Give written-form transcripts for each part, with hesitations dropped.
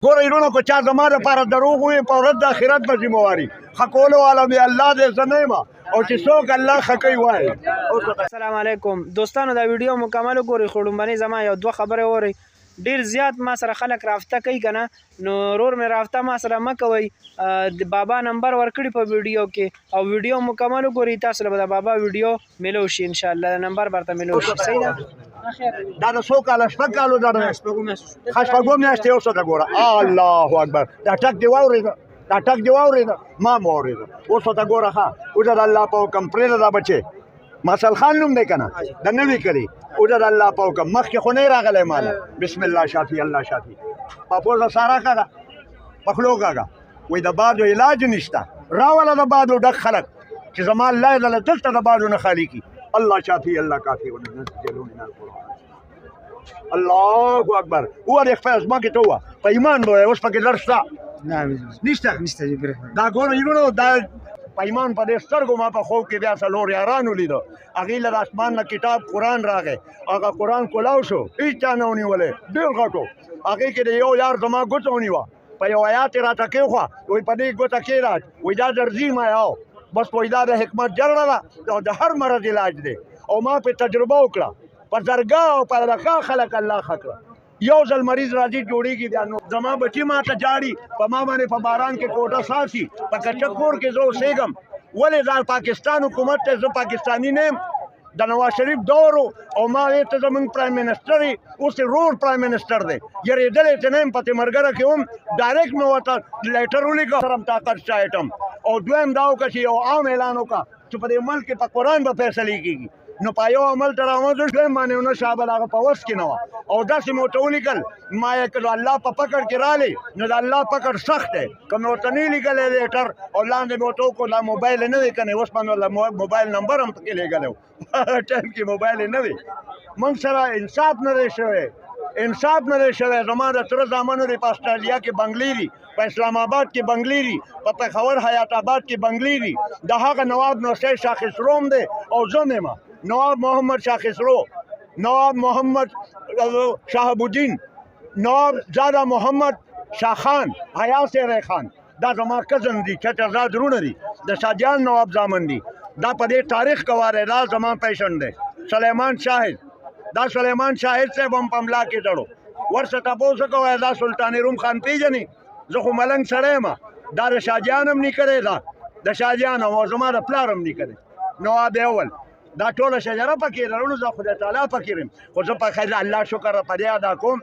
ګوره وروڼو که چا زما دپاره دروغ ووایي په ورځ د آخرت به ذمهواري ښه کولو والا مې الله دی زه نه یم او چې څوک الله ښه کوي وایي. السلام علیکم دوستانو، دا ویډیو مکمل وګورئ خو لومړنۍ زما یو دوه خبرې واورئ. ډیر زیات ما سره خلک رابطه کوي که نه، نو ورور مې رابطه ما سره مه کوئ. د بابا نمبر ورکړي په ویډیو کې او ویډیو مکمل وګورئ، تاسو له به د بابا ویډیو میلو شي انشاءالله، نمبر برته میلو شي. صحیح ده؟ دا د څو کاله شپږ کالو دا د شپږو میاشتې یو څه ته ګوره. الله اکبر، دا ټک دې واورېده، دا ټک دې واورېده، ما مو واورېده. اوس ورته ګوره ښه اوس د الله په حکم پرېږده دا بچې. مسل خان نوم دی که نه، د نوي کړي اوس د الله په حکم. مخکې خو نه یې راغلی ماله. بسم الله شافي الله شافي. په پوزه سارا کاږه، په خولو کاږه. وایي د بادو علاج نشته، راوله د بادو ډک خلک چې زما الله یې دله دلته د بادو نه خالي کړي. الله شافي الله کافي وننزل من القرآن. الله اکبر. ووایه خپله ځمکې ته ووایه په ایمان به وایه. اوس پکې لړ شته نشته. دا ګوره وروڼو، دا په ایمان په دې سترګو ما په خوب کې بیا څلور یاران ولیده. هغې له د اسمان نه کتاب قرآن راغی، هغه قرآن کولاو شو، هېڅ چا نه ونیولی، ډېر غټ و. هغې کې د یو یار زما ګوته ونیوه، په یو آیات یې راته کېښوه، وایي په دې ګوته کېږده، وایي دا درځي ما یو بس وایي دا د حکمت جګړه ده او د هر مرض علاج دی. او ما پرې تجربه وکړه، په زرګا او په لکه خلک الله ښه کړه. یو ځل مریض راځي جوړېږي بیا نو زما بچي ما ته جاړي، په ما باندې په باران کې کوټه ساسي، په کچه کور کې زه اوسېږم. ولې دا پاکستان حکومت ته زه پاکستاني نه یم، د نواز شریف دور او ما ته زمونږ پرایم منسټر یې اوس یې رور پرایم منسټر دی، یېرېدلی چې نه یم. په تیمرګره کې هم ډایرکټ مې ورته لیټر ولیکه سره طاقت شایټم. او دویم دا وکړه چې یو عام اعلان وکړه چې په دې ملک کې په قرآن به فیصلې کېږي. نو په یو عمل ته رامنځته شوم باندې نو شابه هغه په وس کې نه وه او داسې مې ورته ولیکل. ما یې کړو الله په پکړ کې رالی، نو د الله پکړ سخت دی. که مې ورته نه لیکلی لیټر او لاندې مې ورته وکړو دا موبایل یې نه وي که نه، اوس باندې موبایل نمبر هم پکې لیکلی و. ټایم کې موبایل یې نه وي. موږ سره انصاف نه دی شوی، انصاف نه دی شوی. زما د تره زامنو دی په اسټرالیا کې بنګلې دي، په اسلام آباد کې بنګلې دي، په پېښور حیات آباد کې بنګلې دي. د هغه نواب نوسی شاه خسرو هم دی او زه هم یم، نواب محمد شاه خسرو، نواب محمد شهاب الدین، نواب زاده محمد شاه خان، حیا سیری خان، دا زما کزن دي، چچرزاد وروڼه دي، د شاهجهان نواب زامن دي. دا په دې تاریخ ګواره دا زما پیشن دی. سلیمان شاهد، دا سلیمان شاهد صاحب هم په ملا کې تړو، ورڅه تپوس وکړئ دا سلطان روم خان پیژنې؟ زه خو ملنګ سړی یم. دا د شاهجهان هم نیکه دی، دا د شاهجهان او زما د پلار هم نیکه دی، نواب اول. دا ټوله شجره پکې لرونو، زه خدای تعالی فقیر یم. خو زه په خیر الله شکر په دې ادا کوم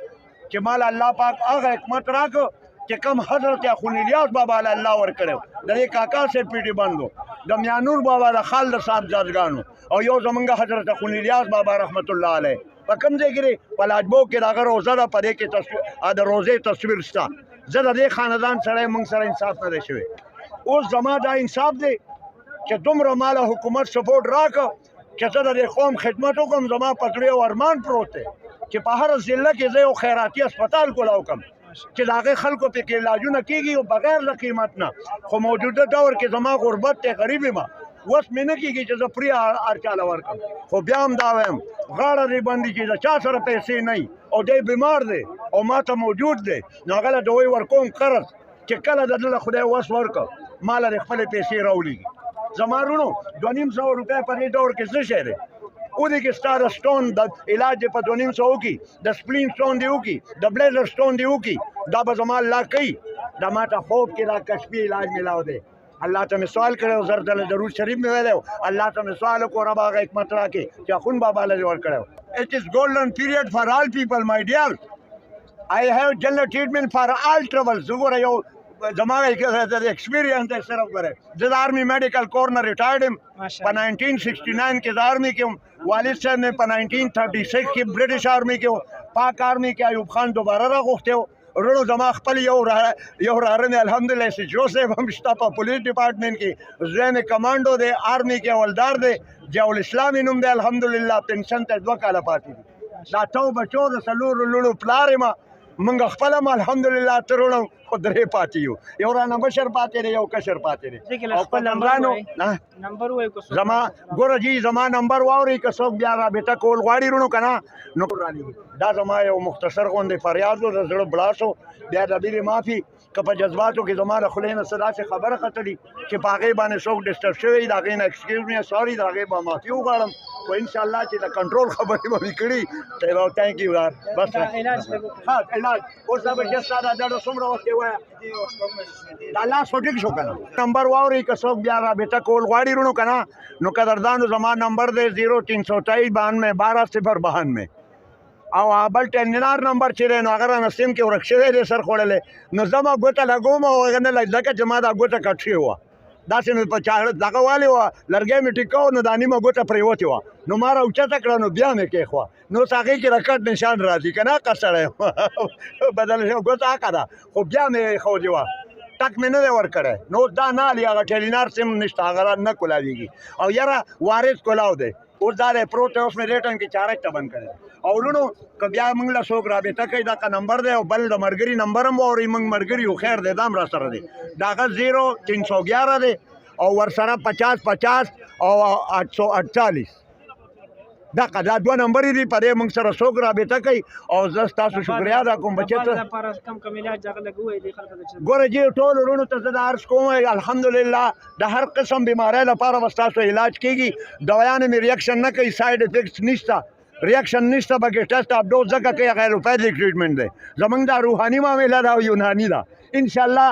چې مال الله پاک هغه حکمت راکړو چې کم حضرت اخوند الیاس بابا له الله ورکړی، د دې کاکا صاحب پیټي بند و، د میانور بابا د خال د صاحبزادګانو، او یو زمونږ حضرت اخوند الیاس بابا رحمت الله علیه. په کوم ځای کې دی؟ په لاجبو کې د هغه روزه ده، په دې کې د روزې تصویر شته. زه د دې خاندان سره موږ سره انصاف نه دی شوی. اوس زما دا انصاف دی چې دومره ماله حکومت سپورټ راکړه چې زه د دې قوم خدمت وکړم. زما په زړه یو ارمان پروت دی چې په هره ضلع کې زه یو خیراتي هسپتال کولاو کړم چې د هغې خلکو پکې علاجونه کېږي او بغیر له قیمت نه. خو موجوده دور کې زما غربت دی، غریب یم، وس مې نه کېږي چې زه پرې هر چاله ورکړم. خو بیا هم دا وایم غاړه دې بندي چې د چا سره پیسې نه وي او دی بیمار دی او ما ته موجود دی، نو هغه له دوی ورکوم قرض چې کله د ده له خدای وس ورکړه ما له دې خپلې پیسې راولېږي. زما وروڼو 2500 روپۍ په دې دور کې څه شی دی؟ ودې کې ستا د سټون د علاج دې په 2500 وکړي، د سپلین سټون دې وکړي، د بلیزر سټون دې وکړي، دا به زما الله کوي. دا ما ته خوب کې دا کشفي علاج میلاو دی. الله ته مې سوال کړی و، زر ځله درود شریف مې ویلی و، الله ته مې سوال وکړو رب هغه حکمت راکړي چې اخوند بابا له دې ورکړی و. It is golden period for all people, my dear. I have general treatment for all troubles. وګوره یو زما ایکسپیرینس دی صرف ګوره. زه د آرمي میډیکل کور نه ریټایرډ یم. په 1969 کې د آرمي کې وم، والد صاحب مې په 1936 کې برټش آرمي کې و، پاک آرمي کې ایوب خان دوباره راغوښتی و. وروڼو زما خپل یو وراره مې الحمدلله ایس ایچ او صاحب هم شته په پولیس ډپارټمنټ کې، زوی مې کمانډو دی، آرمي کې اولدار دی، ضیاء الاسلام یې نوم دی، الحمدلله پنشن ته 2 کاله پاتې دي. دا 2 بچو د 4 لوڼو پلار یم. موږ خپل هم الحمدلله ترونو خو درې پاتې یو یو رانه مشر پاتې دی یو کشر پاتې دی دغه له خپل نمبر وای کو زما ګوره جی زما نمبر واوري که څوک بیا رابطه کول غواړي رونو که نه نو دا زما یو مختصر غوندې فریاد و د زړه بړاس بیا د بیرې معافي که په جذباتو کې زما د خولې نه څه داسې خبره ختلي چې په هغې باندې څوک ډسټرب شوی د هغې نه ایکسکیوز می ساري د هغې به معافي وغواړم خو انشاءالله چې د کنټرول خبرې به مې کړي تھینک یو یار بس ها علاج اوس دا به چې ستا دا دړه څومره وخت یې وایه دا لاس خو ټیک شو که نه نمبر واورئ که څوک بیا رابطه کول غواړي رونو که نه نو قدردانو زما نمبر دی 0327 92 12 092 او بل ټینار نمبر چې دی نو هغه رانه سیم کې ورک شوی دی سر خوړلی نو زه ما ګوته لګوم او هغه نه لګ ځکه چې ما دا ګوته کټ شوې وه داسې مې په چاړه دغه والې وه لرګی مې ټیکاو نو دا نیمه ګوته پرېوتې وه نو ما راوچته کړه نو بیا مې کېښوه نو اوس هغې کې د کټ نشان راځي که نه عقه سړی بدل شوی ګوته عقه ده خو بیا مې ایښودې وه ټک مې نه دی ورکړی نو اوس دا نه هلي هغه ټیلینار سیم نشته هغه نه کولاویږي او یاره وارث کولاو دی اوس دا دی پروت دی اوس مې دې ټایم کې چارج ته بند کړی او وروڼو که بیا موږ له څوک رابطه کوي دغه نمبر دی او بل د ملګري نمبر هم واورئ موږ ملګري یو خیر دی دا هم راسره دی د هغه 0311 دی او ورسره 50 50 او 848 دغه دا دوه نمبرې دي په دې موږ سره څوک رابطه کوي او زه ستاسو شکریا ادا کوم ګوره جی ټولو وروڼو ته زه دا عرض کوم الحمدلله د هر قسم بیمارۍ لپاره به ستاسو علاج کېږي دوايانې مې ریاکشن نه کوي سایډ افیکټس نشته ریاکشن نشته بګې ټیسټ اپ ډوز ځکه کوي غیر الوپیتھیک ټریټمنټ دی زموږ دا روحاني معامله ده او یوناني ده انشاءالله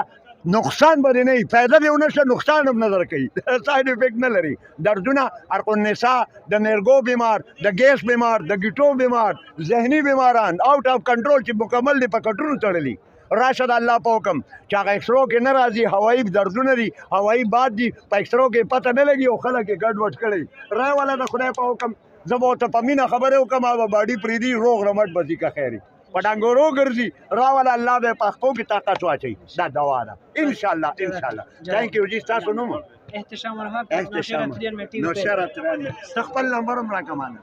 نقصان به دې نه وي فایده به یې ونه شته نقصان هم نه در کوي سایډ افیکټ نه لري دردونه عرق النساء د نیرګو بیمار د ګیس بیمار د ګیټو بیمار ذهني بیماران آؤٹ آف کنټرول چې مکمل دي په کټونو تړلي راشه د الله په حکم چې هغه ایکسرو کې نه راځي هوایي دردونه دي هوایي باد دي په ایکسرو کې پته نه لګي او خلک یې ګډوډ کړی رای والا د خدای په حکم زه به ورته په مینه خبرې وکړم هغه باډي پرېږدي روغ رمټ به ځي که خیر په ډنګورو ګرځي راوله الله به یې په خپو کې طاقت واچوي دا دوا ده انشاءالله تھینک یو جي ستاسو نوم احتشام الحق نوشهره ترین مې ستا خپل نمبر هم راکړه مانه